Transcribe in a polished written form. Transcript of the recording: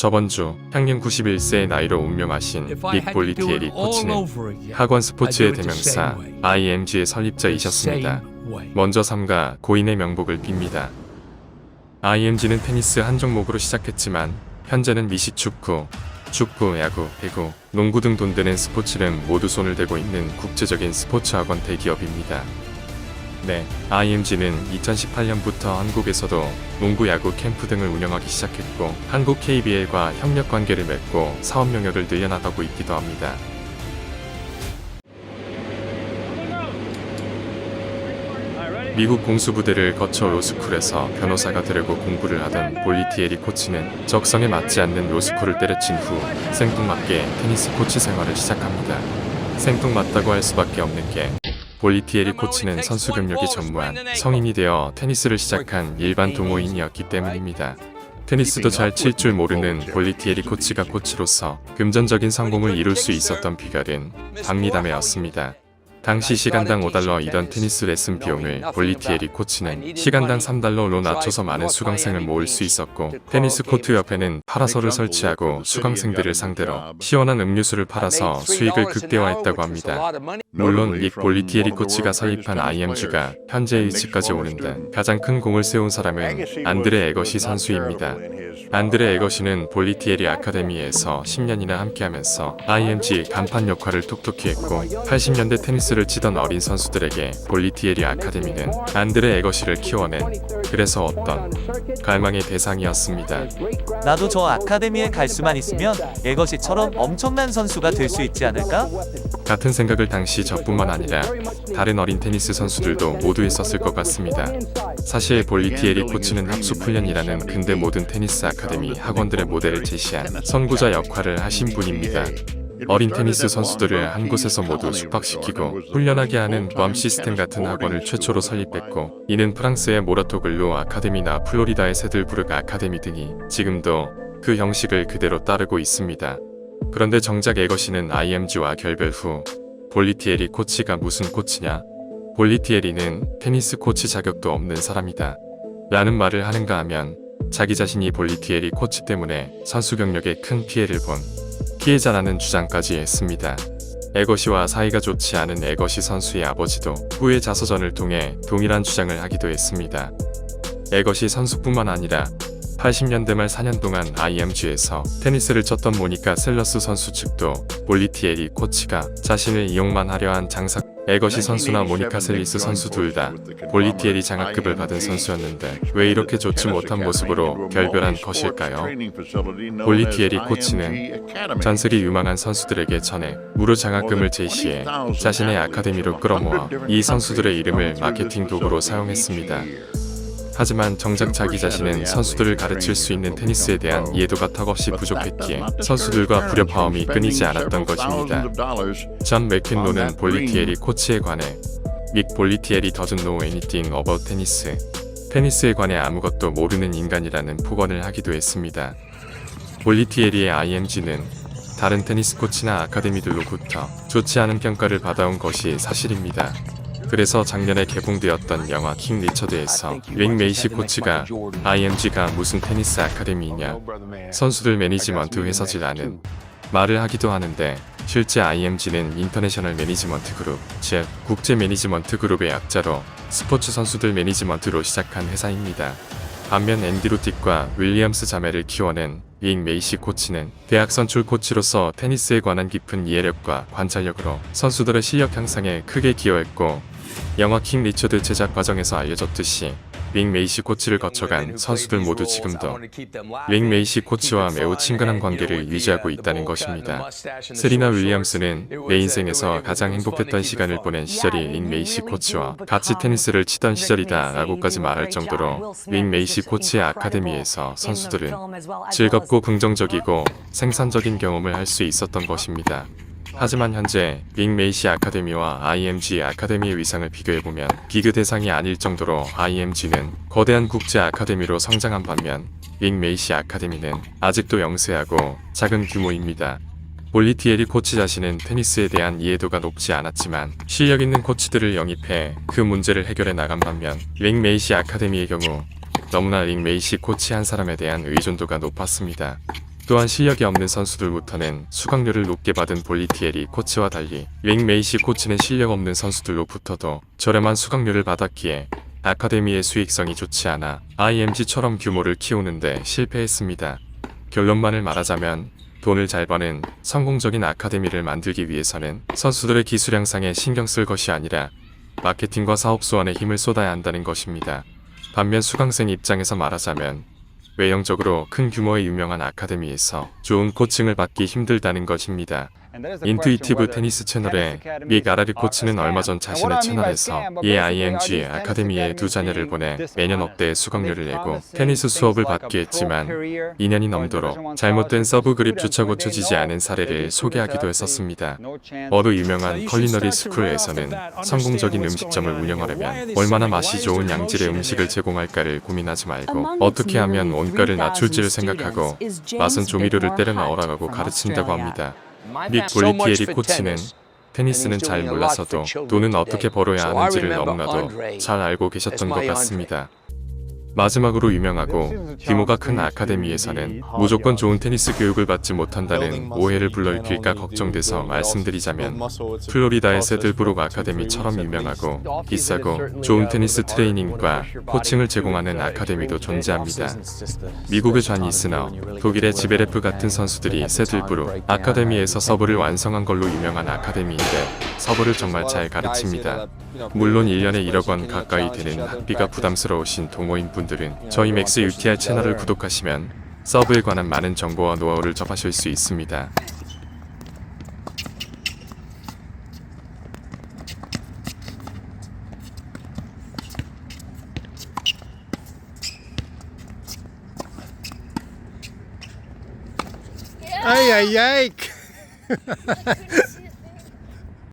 저번 주 향년 91세의 나이로 운명하신 닉 볼리티에리 코치는 학원 스포츠의 대명사 IMG의 설립자이셨습니다. 먼저 삼가 고인의 명복을 빕니다. IMG는 테니스 한 종목으로 시작했지만 현재는 미식축구, 축구, 야구, 배구, 농구 등 돈 되는 스포츠는 모두 손을 대고 있는 국제적인 스포츠 학원 대기업입니다. 네, IMG는 2018년부터 한국에서도 농구, 야구 캠프 등을 운영하기 시작했고 한국 KBL과 협력 관계를 맺고 사업 영역을 늘려나가고 있기도 합니다. 미국 공수부대를 거쳐 로스쿨에서 변호사가 되려고 공부를 하던 볼리티에리 코치는 적성에 맞지 않는 로스쿨을 때려친 후 생뚱맞게 테니스 코치 생활을 시작합니다. 생뚱맞다고 할 수밖에 없는 게 볼리티에리 코치는 선수 경력이 전무한 성인이 되어 테니스를 시작한 일반 동호인이었기 때문입니다. 테니스도 잘 칠 줄 모르는 볼리티에리 코치가 코치로서 금전적인 성공을 이룰 수 있었던 비결은 박리담회였습니다. 당시 시간당 $5이던 테니스 레슨 비용을 볼리티에리 코치는 시간당 $3로 낮춰서 많은 수강생을 모을 수 있었고 테니스 코트 옆에는 파라솔을 설치하고 수강생들을 상대로 시원한 음료수를 팔아서 수익을 극대화했다고 합니다. 물론 닉 볼리티에리 코치가 설립한 IMG가 현재의 위치까지 오는데 가장 큰 공을 세운 사람은 안드레 에거시 선수입니다. 안드레 에거시는 볼리티에리 아카데미에서 10년이나 함께하면서 IMG 간판 역할을 톡톡히 했고 80년대 테니스를 치던 어린 선수들에게 볼리티에리 아카데미는 안드레 에거시를 키워낸 그래서 어떤 갈망의 대상이었습니다. 나도 저 아카데미에 갈 수만 있으면 에거시처럼 엄청난 선수가 될 수 있지 않을까? 같은 생각을 당시 저뿐만 아니라 다른 어린 테니스 선수들도 모두 했었을 것 같습니다. 사실 볼리티에리 코치는 합숙훈련이라는 근대 모든 테니스 아카데미 학원들의 모델을 제시한 선구자 역할을 하신 분입니다. 어린 테니스 선수들을 한 곳에서 모두 숙박시키고 훈련하게 하는 구암 시스템 같은 학원을 최초로 설립했고 이는 프랑스의 모라토글루 아카데미나 플로리다의 세들부르크 아카데미 등이 지금도 그 형식을 그대로 따르고 있습니다. 그런데 정작 에거시는 IMG와 결별 후 볼리티에리 코치가 무슨 코치냐? 볼리티에리는 테니스 코치 자격도 없는 사람이다 라는 말을 하는가 하면 자기 자신이 볼리티에리 코치 때문에 선수 경력에 큰 피해를 본 피해자라는 주장까지 했습니다. 에거시와 사이가 좋지 않은 에거시 선수의 아버지도 후에 자서전을 통해 동일한 주장을 하기도 했습니다. 에거시 선수뿐만 아니라 80년대 말 4년 동안 IMG에서 테니스를 쳤던 모니카 셀러스 선수 측도 볼리티에리 코치가 자신을 이용만 하려 한 장사 에거시 선수나 모니카 셀리스 선수 둘 다 볼리티에리 장학급을 받은 선수였는데 왜 이렇게 좋지 못한 모습으로 결별한 것일까요? 볼리티에리 코치는 전설이 유망한 선수들에게 전해 무료 장학금을 제시해 자신의 아카데미로 끌어모아 이 선수들의 이름을 마케팅 도구로 사용했습니다. 하지만 정작 자기 자신은 선수들을 가르칠 수 있는 테니스에 대한 이해도가 턱없이 부족했기에 선수들과 불협화음이 끊이지 않았던 것입니다. 존 맥킨로는 볼리티에리 코치에 관해 닉 볼리티에리 doesn't know anything about tennis. 테니스에 관해 아무것도 모르는 인간이라는 폭언을 하기도 했습니다. 볼리티에리의 IMG는 다른 테니스 코치나 아카데미들로부터 좋지 않은 평가를 받아온 것이 사실입니다. 그래서 작년에 개봉되었던 영화 킹 리처드에서 릭 메이시 코치가 IMG가 무슨 테니스 아카데미이냐 선수들 매니지먼트 회사지라는 말을 하기도 하는데 실제 IMG는 인터내셔널 매니지먼트 그룹, 즉 국제 매니지먼트 그룹의 약자로 스포츠 선수들 매니지먼트로 시작한 회사입니다. 반면 앤디 루틱과 윌리엄스 자매를 키워낸 릭 메이시 코치는 대학 선출 코치로서 테니스에 관한 깊은 이해력과 관찰력으로 선수들의 실력 향상에 크게 기여했고 영화 킹 리처드 제작 과정에서 알려졌듯이 릭 메이시 코치를 거쳐간 선수들 모두 지금도 릭 메이시 코치와 매우 친근한 관계를 유지하고 있다는 것입니다. 세리나 윌리엄스는 내 인생에서 가장 행복했던 시간을 보낸 시절이 릭 메이시 코치와 같이 테니스를 치던 시절이다 라고까지 말할 정도로 릭 메이시 코치의 아카데미에서 선수들은 즐겁고 긍정적이고 생산적인 경험을 할 수 있었던 것입니다. 하지만 현재 릭 메이시 아카데미와 IMG 아카데미의 위상을 비교해보면 비교 대상이 아닐 정도로 IMG는 거대한 국제 아카데미로 성장한 반면 릭 메이시 아카데미는 아직도 영세하고 작은 규모입니다. 볼리티에리 코치 자신은 테니스에 대한 이해도가 높지 않았지만 실력 있는 코치들을 영입해 그 문제를 해결해 나간 반면 릭 메이시 아카데미의 경우 너무나 릭 메이시 코치 한 사람에 대한 의존도가 높았습니다. 또한 실력이 없는 선수들부터는 수강료를 높게 받은 볼리티에리 코치와 달리 윙 메이시 코치는 실력 없는 선수들로부터도 저렴한 수강료를 받았기에 아카데미의 수익성이 좋지 않아 IMG처럼 규모를 키우는데 실패했습니다. 결론만을 말하자면 돈을 잘 버는 성공적인 아카데미를 만들기 위해서는 선수들의 기술 향상에 신경 쓸 것이 아니라 마케팅과 사업 소환에 힘을 쏟아야 한다는 것입니다. 반면 수강생 입장에서 말하자면 외형적으로 큰 규모의 유명한 아카데미에서 좋은 코칭을 받기 힘들다는 것입니다. 인투이티브 테니스 채널의 믹 아라리 코치는 얼마 전 자신의 채널에서 이 IMG 아카데미에 두 자녀를 보내 매년 억대의 수강료를 내고 테니스 수업을 받게 했지만 2년이 넘도록 잘못된 서브 그립 조차 고쳐지지 않은 사례를 소개하기도 했었습니다. 어느 유명한 컬리너리 스쿨에서는 성공적인 음식점을 운영하려면 얼마나 맛이 좋은 양질의 음식을 제공할까를 고민하지 말고 어떻게 하면 원가를 낮출지를 생각하고 맛은 조미료를 때려 넣으라고 가르친다고 합니다. 믹 볼리티에리 코치는 테니스는 잘 몰라서도 돈은 어떻게 벌어야 하는지를 너무나도 잘 알고 계셨던 것 같습니다. 마지막으로 유명하고 규모가 큰 아카데미에서는 무조건 좋은 테니스 교육을 받지 못한다는 오해를 불러일으킬까 걱정돼서 말씀드리자면 플로리다의 세들브룩 아카데미처럼 유명하고 비싸고 좋은 테니스 트레이닝과 코칭을 제공하는 아카데미도 존재합니다. 미국의 존 이스너, 독일의 지베레프 같은 선수들이 세들브룩 아카데미에서 서브를 완성한 걸로 유명한 아카데미인데 서브를 정말 잘 가르칩니다. 물론 1년에 1억 원 가까이 되는 학비가 부담스러우신 동호인 분들은 저희 맥스 UTR 채널을 구독하시면 서브에 관한 많은 정보와 노하우를 접하실 수 있습니다. Ay, ay, ay.